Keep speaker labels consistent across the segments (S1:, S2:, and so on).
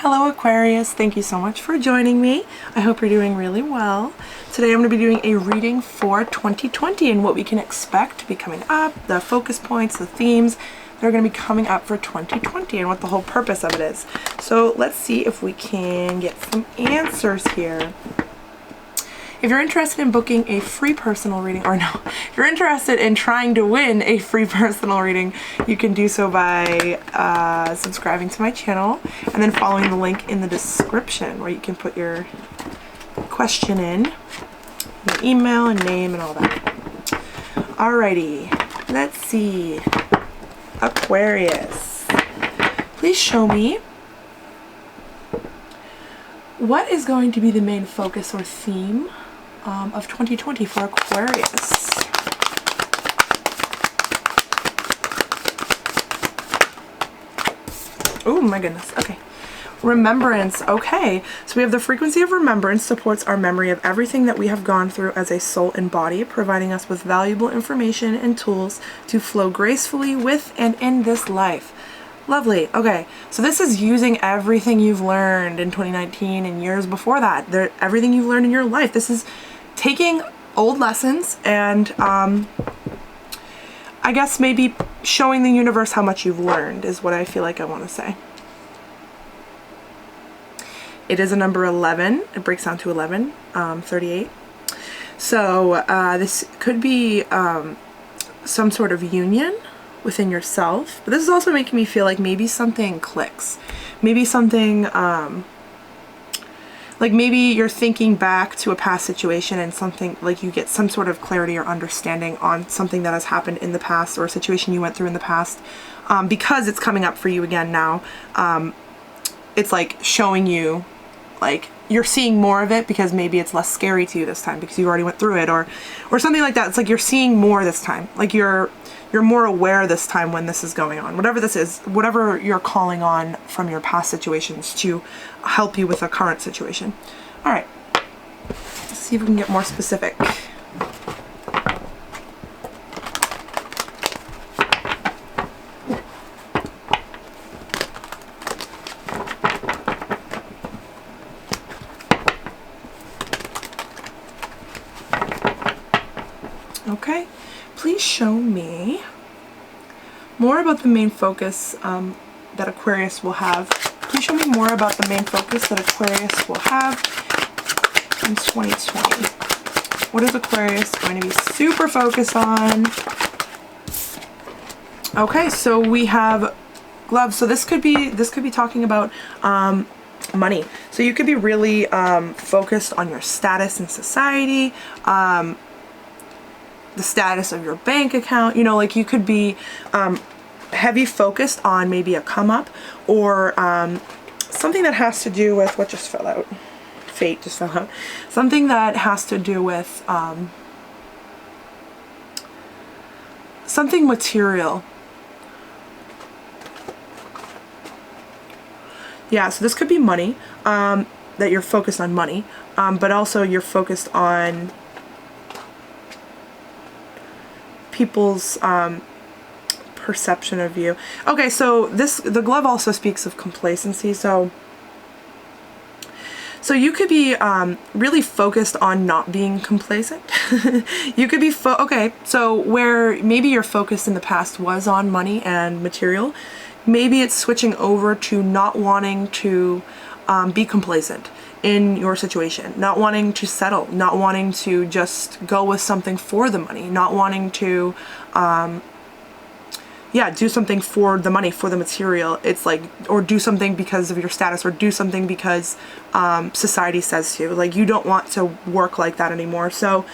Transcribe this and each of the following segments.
S1: Hello Aquarius, thank you so much for joining me. I hope you're doing really well. Today I'm going to be doing a reading for 2020 and what we can expect to be coming up, the focus points, the themes that are going to be coming up for 2020 and what the whole purpose of it is. So let's see if we can get some answers here. If you're interested in booking a free personal reading, or no, if you're interested in trying to win a free personal reading, you can do so by subscribing to my channel and then following the link in the description where you can put your question in, your email and name and all that. Alrighty, let's see. Aquarius, please show me what is going to be the main focus or theme of 2020 for Aquarius. Oh my goodness, okay. Remembrance, okay. So we have the frequency of remembrance supports our memory of everything that we have gone through as a soul and body, providing us with valuable information and tools to flow gracefully with and in this life. Lovely. Okay, so this is using everything you've learned in 2019 and years before that. Everything you've learned in your life. This is taking old lessons and I guess maybe showing the universe how much you've learned is what I feel like I want to say. It is a number 11. It breaks down to 11, 38. So this could be some sort of union within yourself, but this is also making me feel like maybe something clicks, maybe something like maybe you're thinking back to a past situation and something like you get some sort of clarity or understanding on something that has happened in the past or a situation you went through in the past, because it's coming up for you again now. It's like showing you, like you're seeing more of it because maybe it's less scary to you this time because you already went through it, or something like that. It's like you're seeing more this time, like you're more aware this time when this is going on. Whatever this is, whatever you're calling on from your past situations to help you with a current situation. All right, let's see if we can get more specific. Okay, please show me more about the main focus that Aquarius will have. Please show me more about the main focus that Aquarius will have in 2020. What is Aquarius going to be super focused on? Okay, so we have gloves. So this could be talking about money. So you could be really focused on your status in society, the status of your bank account, you know, like you could be heavy focused on maybe a come up or something that has to do with what just fell out. Fate just fell out. Something that has to do with something material. Yeah, so this could be money, that you're focused on money, but also you're focused on people's perception of you. Okay, so the glove also speaks of complacency, so you could be really focused on not being complacent. You could be okay, so where maybe your focus in the past was on money and material, maybe it's switching over to not wanting to be complacent in your situation, not wanting to settle, not wanting to just go with something for the money, not wanting to do something for the money, for the material. It's like, or do something because of your status, or do something because society says to. Like you don't want to work like that anymore. So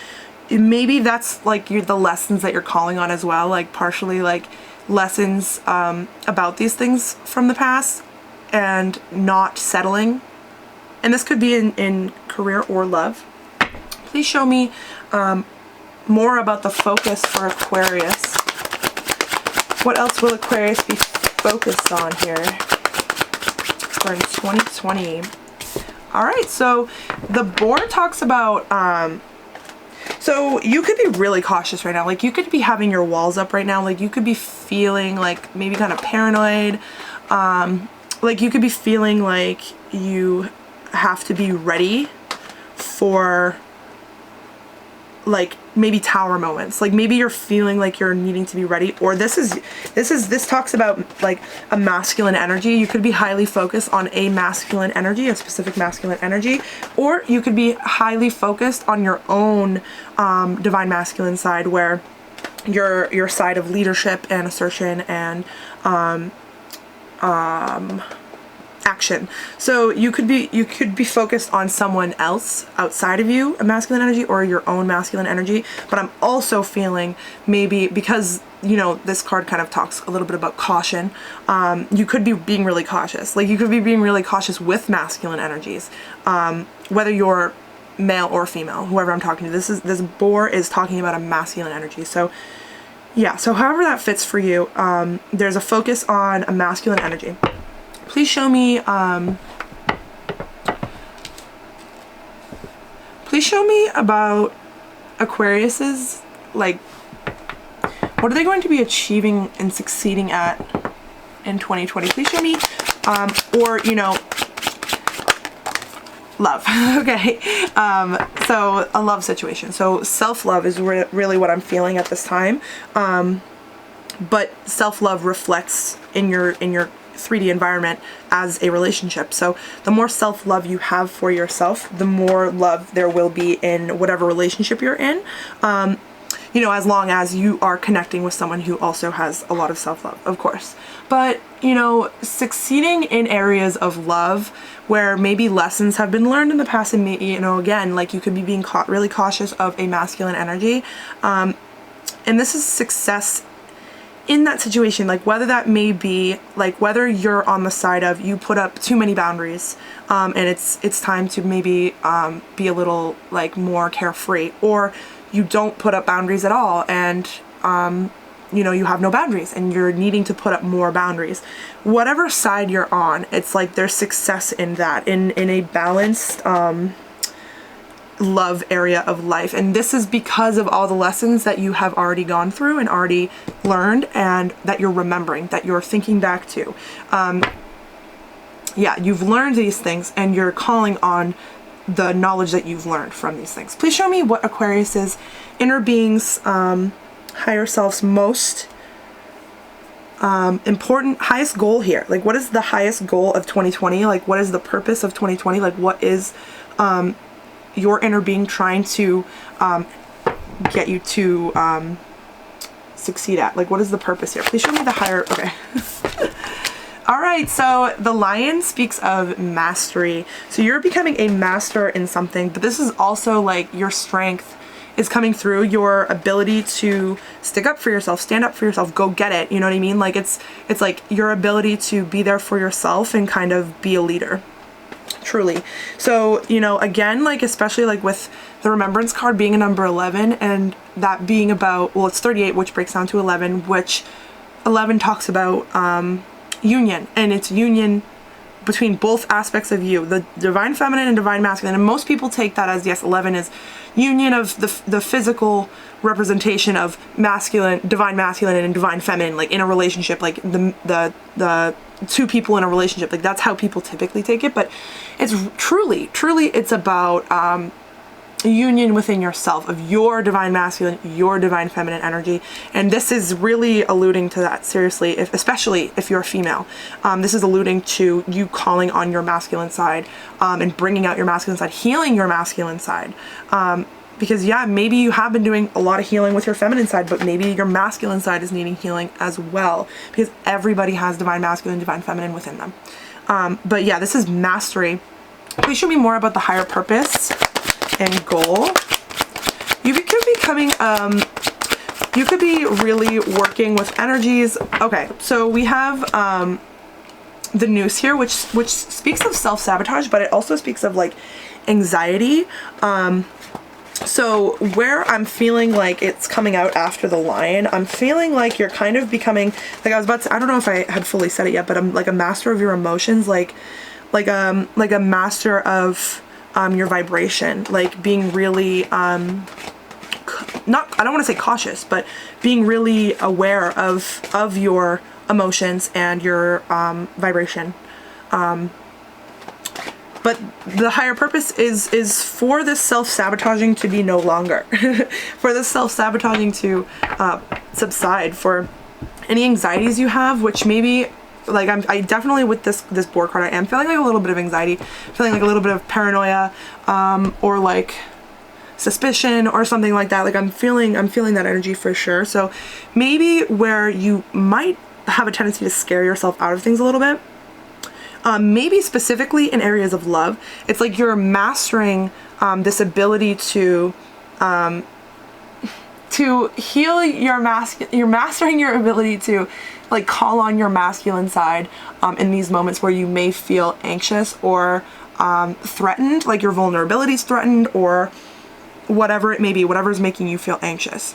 S1: maybe that's like the lessons that you're calling on as well, like partially like lessons about these things from the past and not settling. And this could be in career or love. Please show me more about the focus for Aquarius. What else will Aquarius be focused on here for in 2020? All right, so the board talks about, so you could be really cautious right now. Like you could be having your walls up right now. Like you could be feeling like maybe kind of paranoid. like you could be feeling like you have to be ready for like maybe tower moments. Like maybe you're feeling like you're needing to be ready, or this talks about like a masculine energy. You could be highly focused on a masculine energy, a specific masculine energy, or you could be highly focused on your own divine masculine side, where your side of leadership and assertion and action. So you could be focused on someone else outside of you, a masculine energy, or your own masculine energy. But I'm also feeling maybe, because you know this card kind of talks a little bit about caution, you could be being really cautious. Like you could be being really cautious with masculine energies, whether you're male or female, whoever I'm talking to. This boar is talking about a masculine energy. So yeah, so however that fits for you, there's a focus on a masculine energy. Please show me about Aquarius's, like, what are they going to be achieving and succeeding at in 2020? Please show me, or, you know, love. Okay. So a love situation. So self-love is really what I'm feeling at this time. But self-love reflects in your 3D environment as a relationship. So the more self-love you have for yourself, the more love there will be in whatever relationship you're in. You know, as long as you are connecting with someone who also has a lot of self-love, of course. But, you know, succeeding in areas of love where maybe lessons have been learned in the past, and, you know, again, like you could be being really cautious of a masculine energy. And this is success in that situation, like whether that may be like whether you're on the side of you put up too many boundaries, and it's time to maybe be a little like more carefree, or you don't put up boundaries at all, and you know, you have no boundaries and you're needing to put up more boundaries. Whatever side you're on, it's like there's success in that, in a balanced love area of life. And this is because of all the lessons that you have already gone through and already learned, and that you're remembering, that you're thinking back to. Yeah, you've learned these things and you're calling on the knowledge that you've learned from these things. Please show me what Aquarius's inner being's higher self's most important, highest goal here. Like, what is the highest goal of 2020? Like, what is the purpose of 2020? Like, what is your inner being trying to get you to succeed at? Like, what is the purpose here? Please show me the higher. Okay. All right, so the lion speaks of mastery. So you're becoming a master in something, but this is also like your strength is coming through, your ability to stick up for yourself, stand up for yourself, go get it. You know what I mean? Like it's like your ability to be there for yourself and kind of be a leader. Truly. So, you know, again, like especially like with the remembrance card being a number 11, and that being about, well, it's 38, which breaks down to 11, which 11 talks about union, and it's union between both aspects of you, the divine feminine and divine masculine. And most people take that as, yes, 11 is union of the physical representation of masculine, divine masculine and divine feminine, like in a relationship, like the two people in a relationship. Like that's how people typically take it, but it's truly it's about union within yourself of your divine masculine, your divine feminine energy. And this is really alluding to that, seriously, especially if you're a female. This is alluding to you calling on your masculine side, and bringing out your masculine side, healing your masculine side. Because yeah, maybe you have been doing a lot of healing with your feminine side, but maybe your masculine side is needing healing as well, because everybody has divine masculine, divine feminine within them. But yeah, this is mastery. Please show me more about the higher purpose and goal. You could be coming, you could be really working with energies. Okay, so we have the noose here, which speaks of self-sabotage, but it also speaks of like anxiety. So where I'm feeling like it's coming out after the lion, I'm feeling like you're kind of becoming, like I was about to, I don't know if I had fully said it yet, but I'm like a master of your emotions, like a master of your vibration, like being really, not, I don't want to say cautious, but being really aware of your emotions and your vibration. But the higher purpose is for this self-sabotaging to be no longer, for this self-sabotaging to subside, for any anxieties you have, which maybe, like, I definitely, with this board card, I am feeling like a little bit of anxiety, feeling like a little bit of paranoia, or like suspicion or something like that. Like I'm feeling that energy for sure. So maybe where you might have a tendency to scare yourself out of things a little bit, maybe specifically in areas of love, it's like you're mastering this ability to heal you're mastering your ability to like call on your masculine side in these moments where you may feel anxious or threatened, like your vulnerability is threatened, or whatever it may be, whatever's making you feel anxious,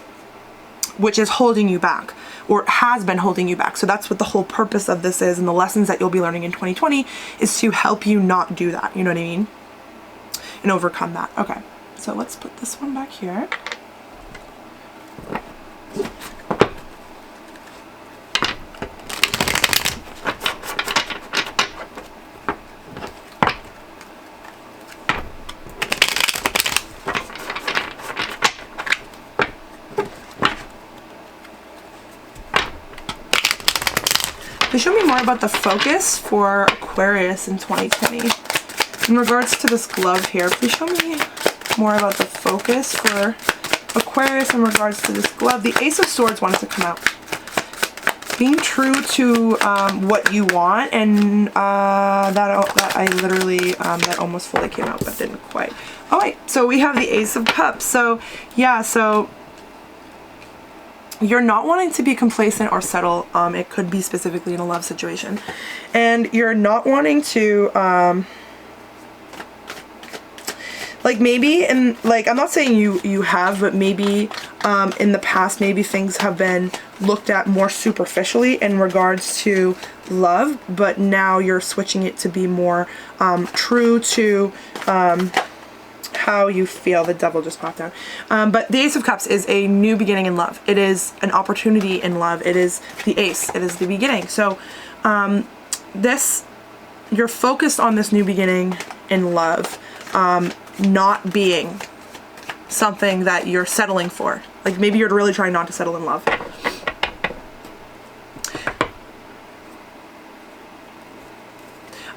S1: which is holding you back or has been holding you back. So that's what the whole purpose of this is, and the lessons that you'll be learning in 2020 is to help you not do that, you know what I mean? And overcome that. Okay, so let's put this one back here. Please show me more about the focus for Aquarius in 2020. In regards to this glove here, please show me more about the focus for Aquarius in regards to this glove. The Ace of Swords wanted to come out. Being true to what you want, and that I literally, that almost fully came out, but didn't quite. All right, so we have the Ace of Cups. So yeah, so you're not wanting to be complacent or settle. It could be specifically in a love situation, and you're not wanting to like maybe, and like I'm not saying you have, but maybe in the past maybe things have been looked at more superficially in regards to love, but now you're switching it to be more true to how you feel. The Devil just popped out. But the Ace of Cups is a new beginning in love. It is an opportunity in love. It is the ace. It is the beginning. So you're focused on this new beginning in love, not being something that you're settling for. Like maybe you're really trying not to settle in love.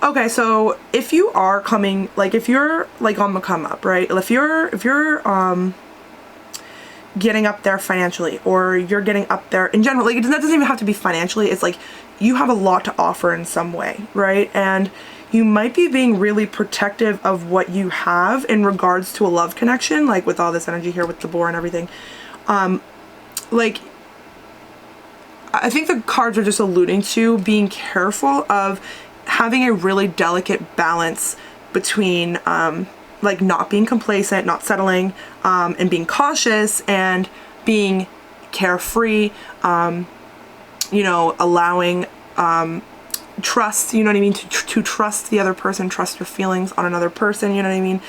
S1: Okay, so if you are coming, like if you're like on the come up, right? If you're getting up there financially, or you're getting up there in general, like that doesn't even have to be financially. It's like you have a lot to offer in some way, right? And you might be being really protective of what you have in regards to a love connection, like with all this energy here with the boar and everything. Like I think the cards are just alluding to being careful of having a really delicate balance between like not being complacent, not settling, and being cautious and being carefree, you know, allowing trust, you know what I mean, to trust the other person, trust your feelings on another person, you know what I mean?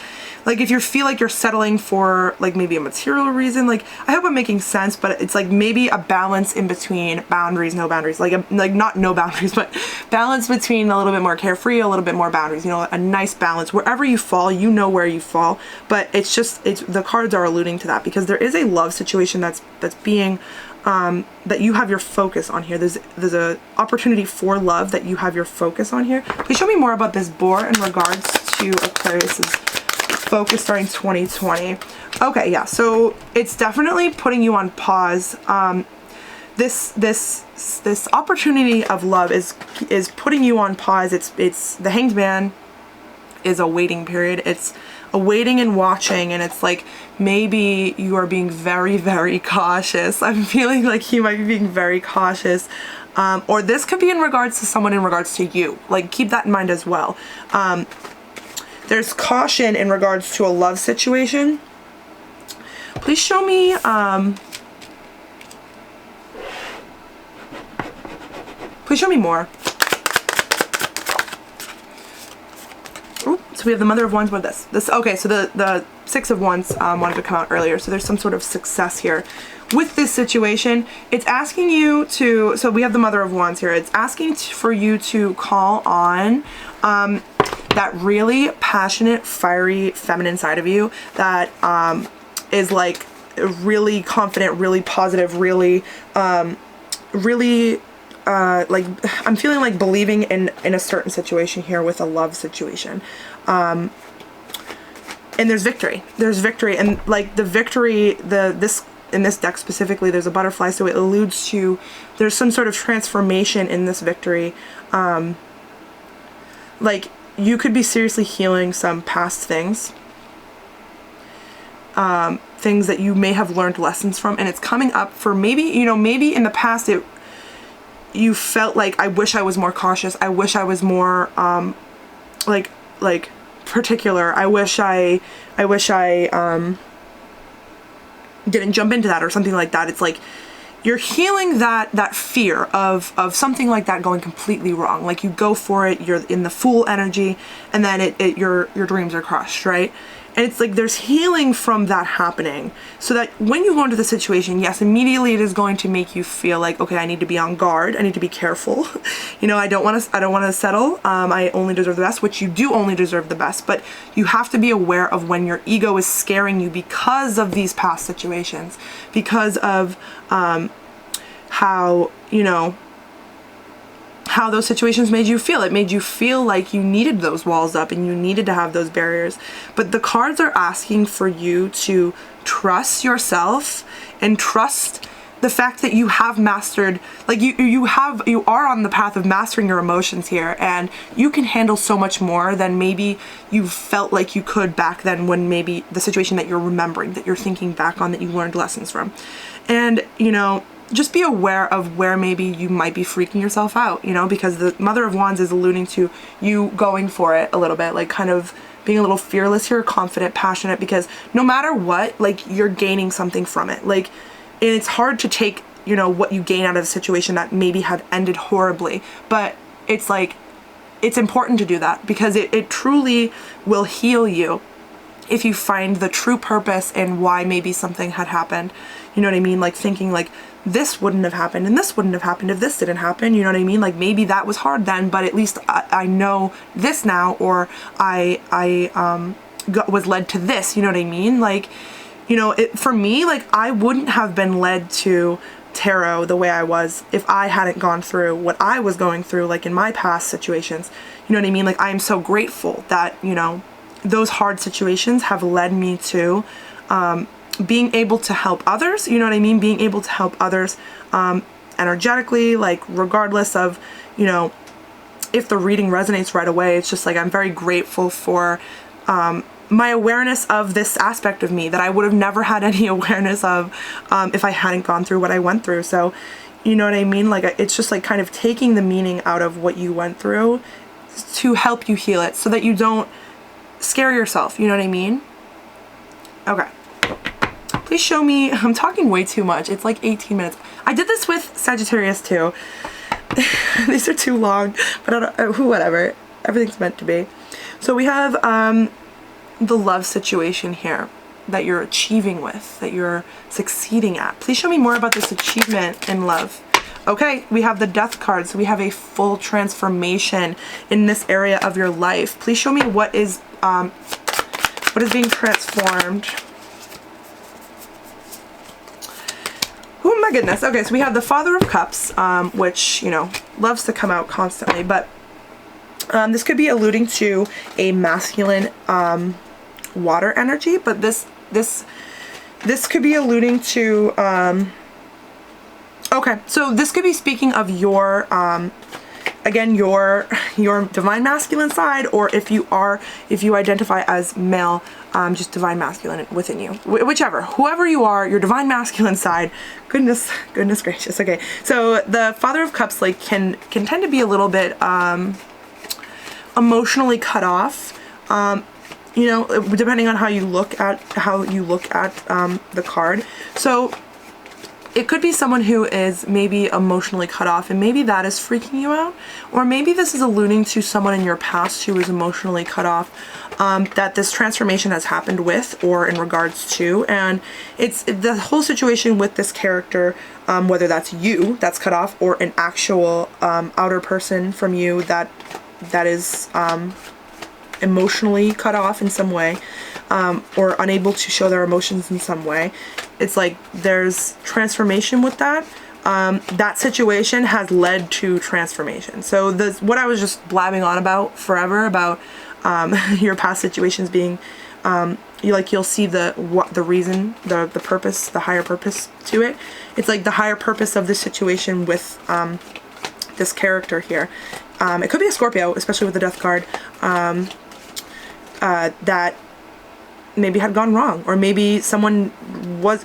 S1: Like if you feel like you're settling for like maybe a material reason, like I hope I'm making sense, but it's like maybe a balance in between boundaries, no boundaries, like not no boundaries, but balance between a little bit more carefree, a little bit more boundaries, you know, a nice balance. Wherever you fall, you know where you fall, but it's the cards are alluding to that, because there is a love situation that's being that you have your focus on here. There's a opportunity for love that you have your focus on here. Please show me more about this boar in regards to Aquarius's focus starting 2020. Okay, yeah, so it's definitely putting you on pause. This opportunity of love is putting you on pause. It's the Hanged Man is a waiting period. It's a waiting and watching, and it's like maybe you are being very, very cautious. I'm feeling like you might be being very cautious, or this could be in regards to someone in regards to you. Like keep that in mind as well. There's caution in regards to a love situation. Please show me more. Ooh, so we have the Mother of Wands. What is this? Okay, so the Six of Wands wanted to come out earlier, so there's some sort of success here with this situation, it's asking you to, so we have the Mother of Wands here. It's asking for you to call on that really passionate, fiery, feminine side of you that is like really confident, really positive, really, really, like, I'm feeling like believing in a certain situation here with a love situation. And there's victory. There's victory. And like the victory, in this deck specifically, there's a butterfly, so it alludes to there's some sort of transformation in this victory. Like, you could be seriously healing some past things. Things that you may have learned lessons from, and it's coming up for maybe, you know, maybe in the past you felt like, I wish I was more cautious. I wish I was more, like particular. I wish I didn't jump into that or something like that. It's like you're healing that fear of something like that going completely wrong. Like, you go for it, you're in the fool energy, and then your dreams are crushed, right? And it's like there's healing from that happening, so that when you go into the situation, yes, immediately it is going to make you feel like, okay, I need to be on guard. I need to be careful. You know, I don't want to settle. I only deserve the best, which you do only deserve the best. But you have to be aware of when your ego is scaring you because of these past situations, because of how, you know, how those situations made you feel. It made you feel like you needed those walls up and you needed to have those barriers. But the cards are asking for you to trust yourself and trust the fact that you have mastered, like you are on the path of mastering your emotions here, and you can handle so much more than maybe you felt like you could back then, when maybe the situation that you're remembering, that you're thinking back on, that you learned lessons from. And, you know, just be aware of where maybe you might be freaking yourself out, you know, because the Mother of Wands is alluding to you going for it a little bit, like kind of being a little fearless here, confident, passionate, because no matter what, like, you're gaining something from it. Like, and it's hard to take, you know, what you gain out of a situation that maybe had ended horribly, but it's like, it's important to do that, because it truly will heal you if you find the true purpose and why maybe something had happened. You know what I mean? Like, thinking like, this wouldn't have happened and this wouldn't have happened if this didn't happen. You know what I mean? Like, maybe that was hard then, but at least I know this now, or I was led to this. You know what I mean? Like, you know, for me, like, I wouldn't have been led to tarot the way I was if I hadn't gone through what I was going through, like in my past situations. You know what I mean? Like, I am so grateful that, you know, those hard situations have led me to being able to help others. You know what I mean? Being able to help others energetically, like, regardless of, you know, if the reading resonates right away. It's just like, I'm very grateful for my awareness of this aspect of me that I would have never had any awareness of if I hadn't gone through what I went through. So, you know what I mean? Like, it's just like kind of taking the meaning out of what you went through to help you heal it, so that you don't scare yourself. You know what I mean? Okay. Please show me. I'm talking way too much. It's like 18 minutes. I did this with Sagittarius too. These are too long, but I don't, whatever. Everything's meant to be. So we have the love situation here that you're achieving with, that you're succeeding at. Please show me more about this achievement in love. Okay, we have the Death card, so we have a full transformation in this area of your life. Please show me what is being transformed. Oh my goodness. Okay, so we have the Father of Cups, which, you know, loves to come out constantly, but this could be alluding to a masculine water energy, but this could be alluding to okay, so this could be speaking of your again, your divine masculine side, or if you identify as male, just divine masculine within you, whichever, whoever you are, your divine masculine side. Goodness gracious. Okay, so the Father of Cups, like, can tend to be a little bit emotionally cut off, you know, depending on how you look at the card. So it could be someone who is maybe emotionally cut off, and maybe that is freaking you out. Or maybe this is alluding to someone in your past who was emotionally cut off, that this transformation has happened with or in regards to. And it's the whole situation with this character, whether that's you that's cut off or an actual outer person from you that is emotionally cut off in some way, or unable to show their emotions in some way. It's like there's transformation with that. That situation has led to transformation. So what I was just blabbing on about forever about your past situations being, you'll see the reason, the purpose, the higher purpose to it. It's like the higher purpose of this situation with this character here. It could be a Scorpio, especially with the Death card, that maybe had gone wrong, or maybe someone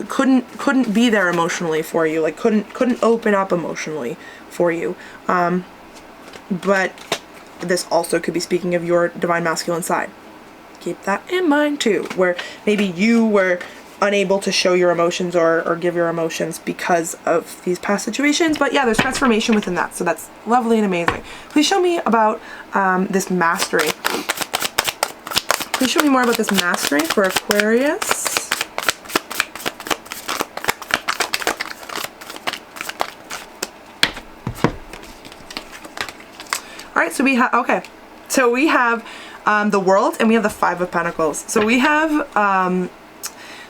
S1: couldn't be there emotionally for you, like couldn't open up emotionally for you. But this also could be speaking of your divine masculine side. Keep that in mind too, where maybe you were unable to show your emotions or give your emotions because of these past situations. But yeah, there's transformation within that, so that's lovely and amazing. Please show me about this mastery. Please show me more about this mastery for Aquarius. All right, so we have, okay. So we have the World, and we have the Five of Pentacles. So we have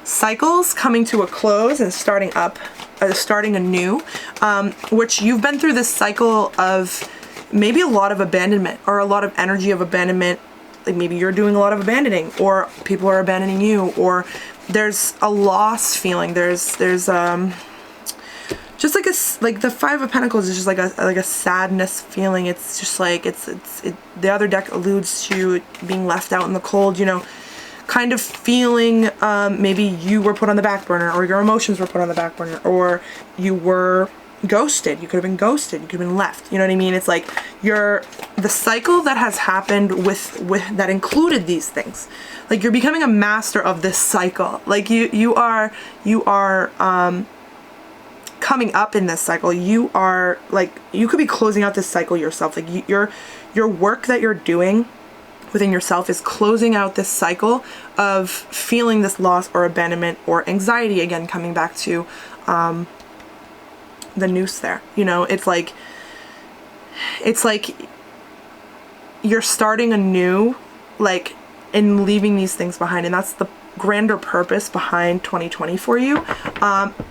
S1: cycles coming to a close and starting anew, which you've been through this cycle of maybe a lot of abandonment, or a lot of energy of abandonment. Like maybe you're doing a lot of abandoning, or people are abandoning you, or there's a loss feeling. There's just like the Five of Pentacles is just like a sadness feeling. It's just like the other deck alludes to it being left out in the cold, you know, kind of feeling maybe you were put on the back burner, or your emotions were put on the back burner, or you were ghosted. You could have been ghosted. You could have been left. You know what I mean? It's like the cycle that has happened with that included these things. Like you're becoming a master of this cycle. Like you are coming up in this cycle. You are like, you could be closing out this cycle yourself. Like your work that you're doing within yourself is closing out this cycle of feeling this loss or abandonment or anxiety. Again, coming back to the noose there, you know, it's like you're starting anew, like, and leaving these things behind. And that's the grander purpose behind 2020 for you,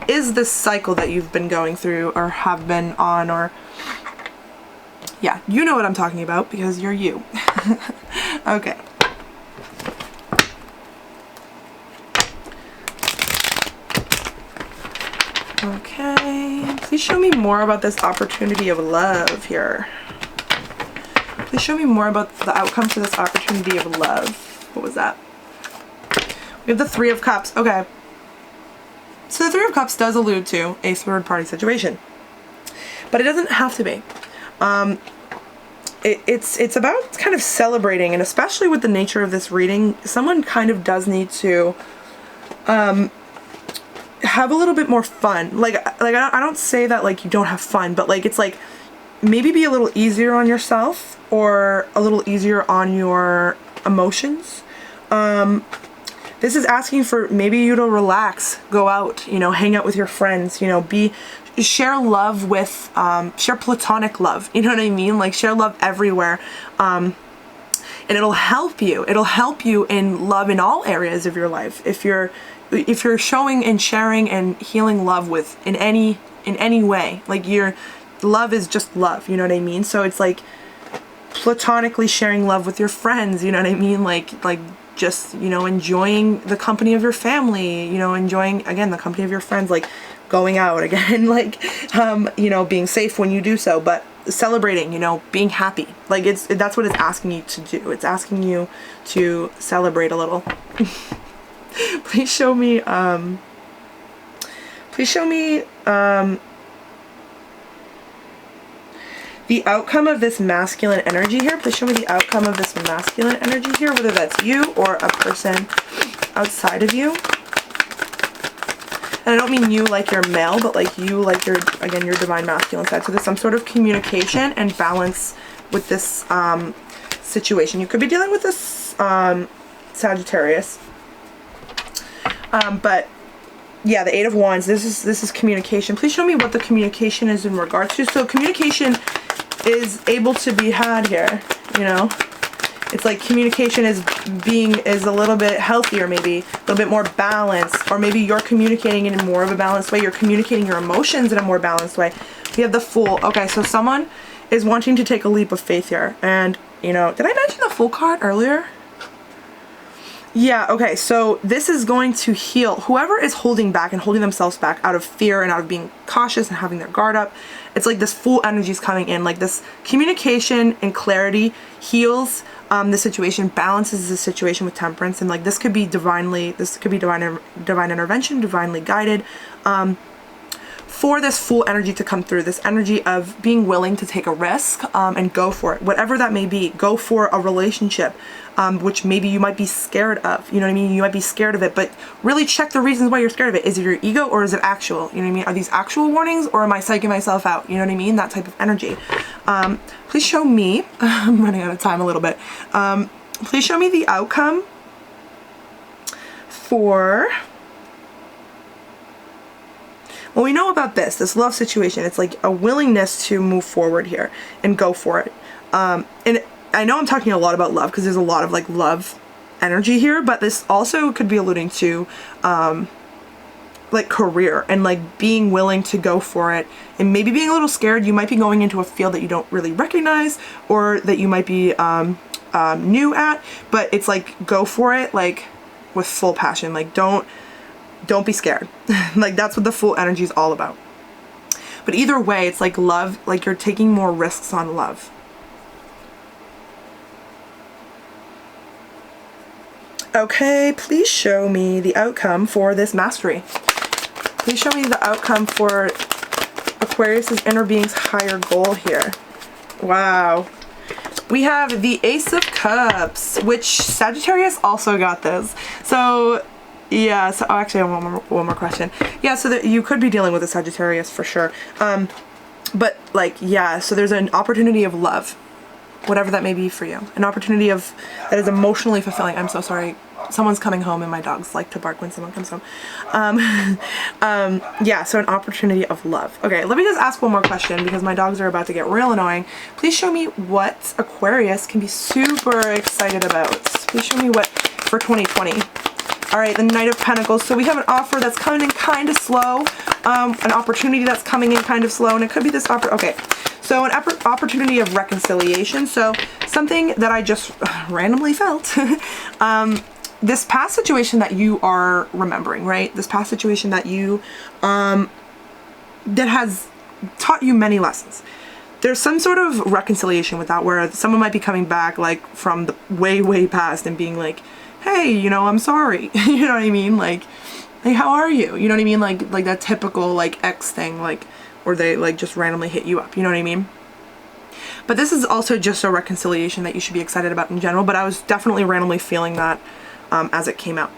S1: is this cycle that you've been going through or have been on, or yeah, you know what I'm talking about because you're you. Okay. Okay, please show me more about this opportunity of love here. Please show me more about the outcome for this opportunity of love. What was that? We have the Three of Cups. Okay. So the Three of Cups does allude to a third party situation, but it doesn't have to be. It's about kind of celebrating, and especially with the nature of this reading, someone kind of does need to have a little bit more fun. Like I don't say that like you don't have fun, but like it's like maybe be a little easier on yourself, or a little easier on your emotions. This is asking for maybe you to relax, go out, you know, hang out with your friends, you know, share love with, share platonic love, you know what I mean? Like share love everywhere. And it'll help you. It'll help you in love in all areas of your life. If you're showing and sharing and healing love with in any way, like your love is just love, you know what I mean? So it's like platonically sharing love with your friends, you know what I mean? Like just, you know, enjoying the company of your family, you know, enjoying again the company of your friends, like going out again, like you know, being safe when you do so, but celebrating, you know, being happy. Like that's what it's asking you to do. It's asking you to celebrate a little. Please show me the outcome of this masculine energy here. Please show me the outcome of this masculine energy here, whether that's you or a person outside of you. And I don't mean you like your male, but like you like your, again, your divine masculine side. So there's some sort of communication and balance with this situation. You could be dealing with this Sagittarius. But yeah, the Eight of Wands, this is communication. Please show me what the communication is in regards to. So communication is able to be had here, you know. It's like communication is a little bit healthier, maybe a little bit more balanced, or maybe you're communicating in more of a balanced way. You're communicating your emotions in a more balanced way. We have the Fool. Okay, so someone is wanting to take a leap of faith here. And, you know, did I mention the Fool card earlier? Yeah, okay, so this is going to heal whoever is holding back and holding themselves back out of fear and out of being cautious and having their guard up. It's like this Fool energy is coming in, like this communication and clarity heals the situation, balances the situation with Temperance, and like this could be divine intervention, divinely guided. For this Fool energy to come through, this energy of being willing to take a risk and go for it, whatever that may be. Go for a relationship, which maybe you might be scared of, you know what I mean? You might be scared of it, but really check the reasons why you're scared of it. Is it your ego or is it actual? You know what I mean? Are these actual warnings or am I psyching myself out? You know what I mean? That type of energy. Please show me, I'm running out of time a little bit. Please show me the outcome for... Well, we know about this love situation. It's like a willingness to move forward here and go for it. And I know I'm talking a lot about love because there's a lot of like love energy here, but this also could be alluding to like career and like being willing to go for it and maybe being a little scared. You might be going into a field that you don't really recognize or that you might be new at, but it's like go for it like with full passion. Like don't be scared. Like that's what the Fool energy is all about. But either way, it's like love, like you're taking more risks on love. Okay, please show me the outcome for this Mastery. Please show me the outcome for Aquarius's inner being's higher goal here. Wow. We have the Ace of Cups, which Sagittarius also got this. So yeah, so actually I have one more question. Yeah, so that you could be dealing with a Sagittarius for sure. But like, yeah, so there's an opportunity of love, whatever that may be for you. An opportunity of that is emotionally fulfilling. I'm so sorry. Someone's coming home and my dogs like to bark when someone comes home. Yeah, so an opportunity of love. Okay, let me just ask one more question because my dogs are about to get real annoying. Please show me what Aquarius can be super excited about. Please show me what for 2020. All right, the Knight of Pentacles. So we have an offer that's coming in kind of slow, an opportunity that's coming in kind of slow, and it could be this okay. So an opportunity of reconciliation. So something that I just randomly felt. This past situation that you are remembering, right? This past situation that you, that has taught you many lessons. There's some sort of reconciliation with that where someone might be coming back like from the way past and being like, hey, you know, I'm sorry. You know what I mean? Like, hey, how are you? You know what I mean? Like that typical like ex thing, like, where they like just randomly hit you up. You know what I mean? But this is also just a reconciliation that you should be excited about in general. But I was definitely randomly feeling that as it came out.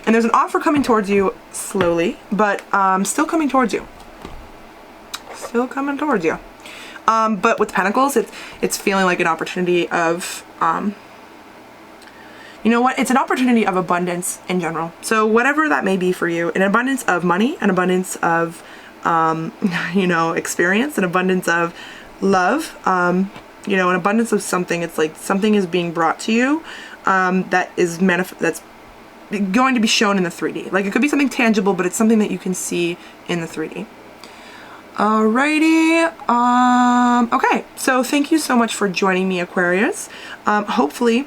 S1: And there's an offer coming towards you slowly, but still coming towards you. Still coming towards you. But with Pentacles, it's feeling like an opportunity of, you know what? It's an opportunity of abundance in general. So whatever that may be for you, an abundance of money, an abundance of, you know, experience, an abundance of love, you know, an abundance of something. It's like something is being brought to you that is that's going to be shown in the 3D. Like it could be something tangible, but it's something that you can see in the 3D. Alrighty. Okay, so thank you so much for joining me, Aquarius. Hopefully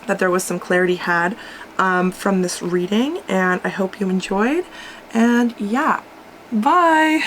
S1: that there was some clarity had from this reading, and I hope you enjoyed. And yeah, bye.